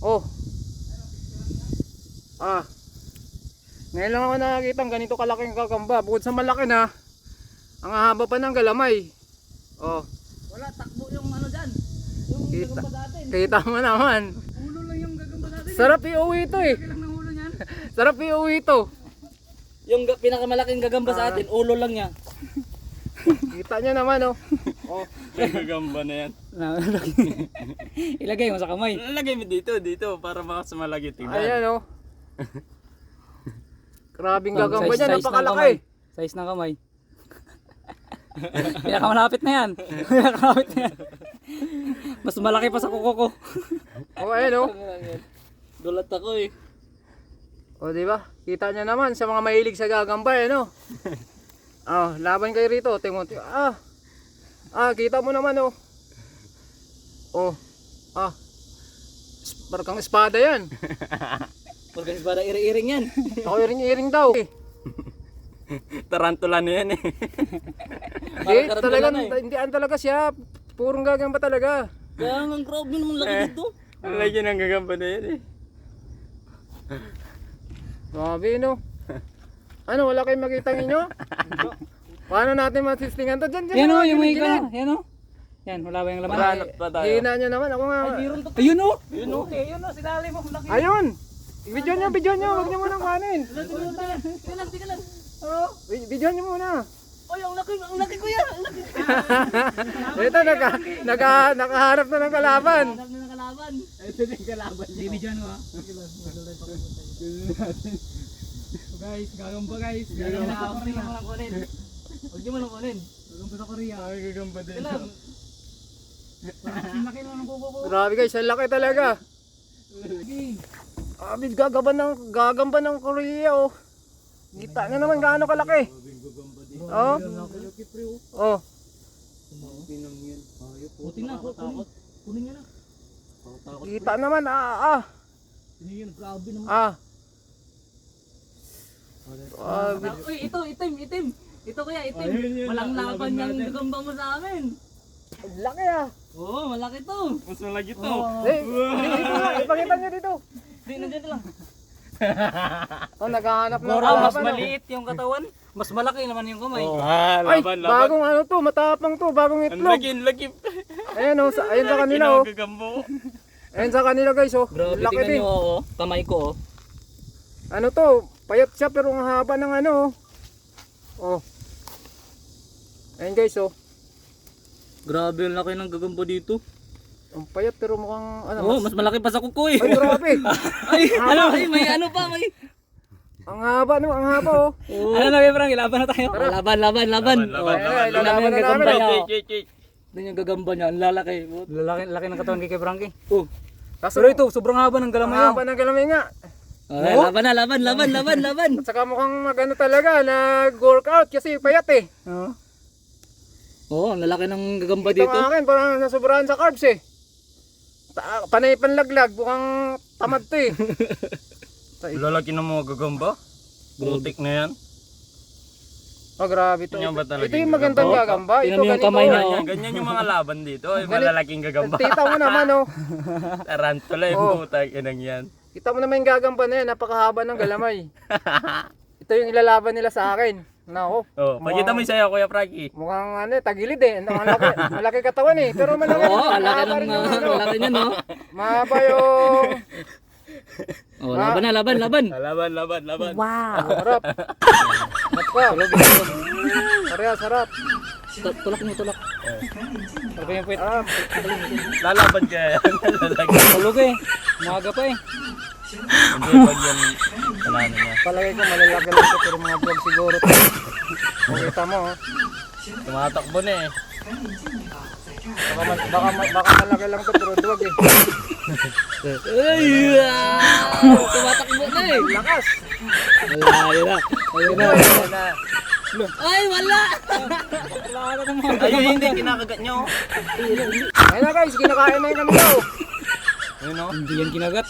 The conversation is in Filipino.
Oh. Ah. Ngayon lang ako nakakita ng ganito kalaking gagamba. Bukod sa malaki na, ang haba pa ng galamay. Oh. Wala, takbo yung ano dyan. Yung Kita. gagamba natin. Kita mo naman. Ulo lang yung gagamba natin. Sarap iuwi ito eh. Laki lang ng ulo niyan. Sarap iuwi ito. Yung pinakamalaking gagamba sa atin, ulo lang niya. Kita nyo naman oh. Oh. Gagamba na yan. Ilagay mo sa kamay. Lagay mo dito para baka sumalagi tignan. Ayan oh. Grabing Oh, gagamba size- niya, size ng napakalaki. kamay. Size ng kamay. Pinakamalapit na yan. Pinakamalapit na yan. Mas malaki pa sa kuko ko. Oh, ayan oh. Dulat ako eh. O, di ba? Kita niya naman sa mga mahilig sa gagamba, eh, no? Oh, laban kayo rito, Timothy. Kita mo naman, oh. Oh. Parang espada yan. Pagkakas para iri-iring yan. Ako iring-iring daw. Tarantula na yan eh. Hindi, Parang talaga, karantula na hindi talaga siya. Purong gagamba talaga. Kaya nga grabe naman laki dito. Lagyan ng gagamba na yan eh. Grabe, no? Ano, wala kayong makita ninyo? Paano natin masistingan to? Diyan, Yan o, oh, yung mga gilid-gilid. ikaw. Yan o. Yan, wala ba yung laman? Maghanap pa tayo. Hihina nyo naman, ako nga. Ayun o. Ayun o. Ayun o, sinali mo. Laki. Ayun! Video nyo, huwag nyo munang kanin. Sige lang. Video nyo muna. Oy, ang laki kuya. Ang laki. Ito, nakaharap na ng kalaban. Hanap na ng kalaban. Ito na yung kalaban. Hindi dyan o ha. Guys, gagamba guys. Gagamba sa Korea. Huwag nyo mo lang kunin. Gagamba sa Korea. Ay, gagamba din. Ito lang. Ang laki lang ng kuko ko. Grabe guys, ang laki talaga. Abid gagamba ng Korea oh. Kita na naman gaano kalaki. Oh. Oh. Puting na. Kunin nyo na. Kita naman Kunin nyo. Grabe naman. Grabe. Uy, ito, itim. Ito kaya itim. Walang laban yung gagamba mo sa amin. Ang laki Oo, malaki to. Mas malagi to. Dito nga, ipakita nyo dito. Hindi, nandiyan lang. Oh, naghahanap ng Mas kalaban. maliit yung katawan. Mas malaki naman yung kamay. Ay, bagong ano to, matapang to, bagong Ang itlog. lagi. Ayan oh, ayun sa kanila oh. Gagambo. Ayun sa kanila guys oh. Grabe, Laki tingnan din. nyo ako. Kamay ko oh. Ano to, payat siya pero ang haba ng ano oh. Ayun guys oh. Grabe yung laki ng gagamba dito. Ang payat pero mukhang ano. Oo, mas malaki pa sa kuko eh. Ay grabe. Ay, ano, may ano pa, may... Ang haba no, ang haba oh. Ano na kayo, Frank? Laban na tayo. Laban. Ay, lalaban na namin. Doon yung gagamba niya, ang lalaki. Laki ng katawan kay Frankie. Oh. Kaso Pero ito, sobrang haba ng ang galamay. haba ng galamay nga. Ay, laban. At saka mukhang magano talaga, nag-workout kasi payat eh. Oo, ang lalaki ng gagamba Ito dito. ang akin, parang nasobrahan sa carbs eh. Panay panlaglag, mukhang tamad to eh. Lalaki ng mga gagamba. Butik na yan. Oh, grabe to. Ganyan ba talaga Ito yung yung magandang gagamba? gagamba. Tingnan Ito mo yung ganito. kamay niya, oh. oh. Ganyan yung mga laban dito. Ay, malalaking gagamba. Kita mo naman oh. Tarantula yung Oh. putang inang yan. Kita mo naman yung gagamba na yan, napakahaba ng galamay. Ito yung ilalaban nila sa akin. Nako. Oh, pakita mo yung sayo, Kuya Frankie. Mukhang ano, tagilid eh. Malaki katawan eh. Pero malaki. Oo, ang laki mahaba rin yung ano. laki niya, no? Mahaba yung... Oh, laban. Laban. Wow. Sarap. Sarap. Tulak mo, tulak. Sarap yung puwet. Sarap. Lalaban ka yan. Lalaki. Tulog eh. Umaga pa eh. Hindi, pag yan, wala na niya. Palagay ko malalaki lang ito pero mga vlog siguro to. Makita mo oh. Tumatakbo na eh. Baka malaki lang to pero duwag eh. Ay, tumatakbo na eh. Lakas. Ayun na. Ay, wala. Ayun, hindi, kinakagat nyo. Ayun na guys, kinakain na yung kanila oh. Ayun o. Hindi yan kinagat.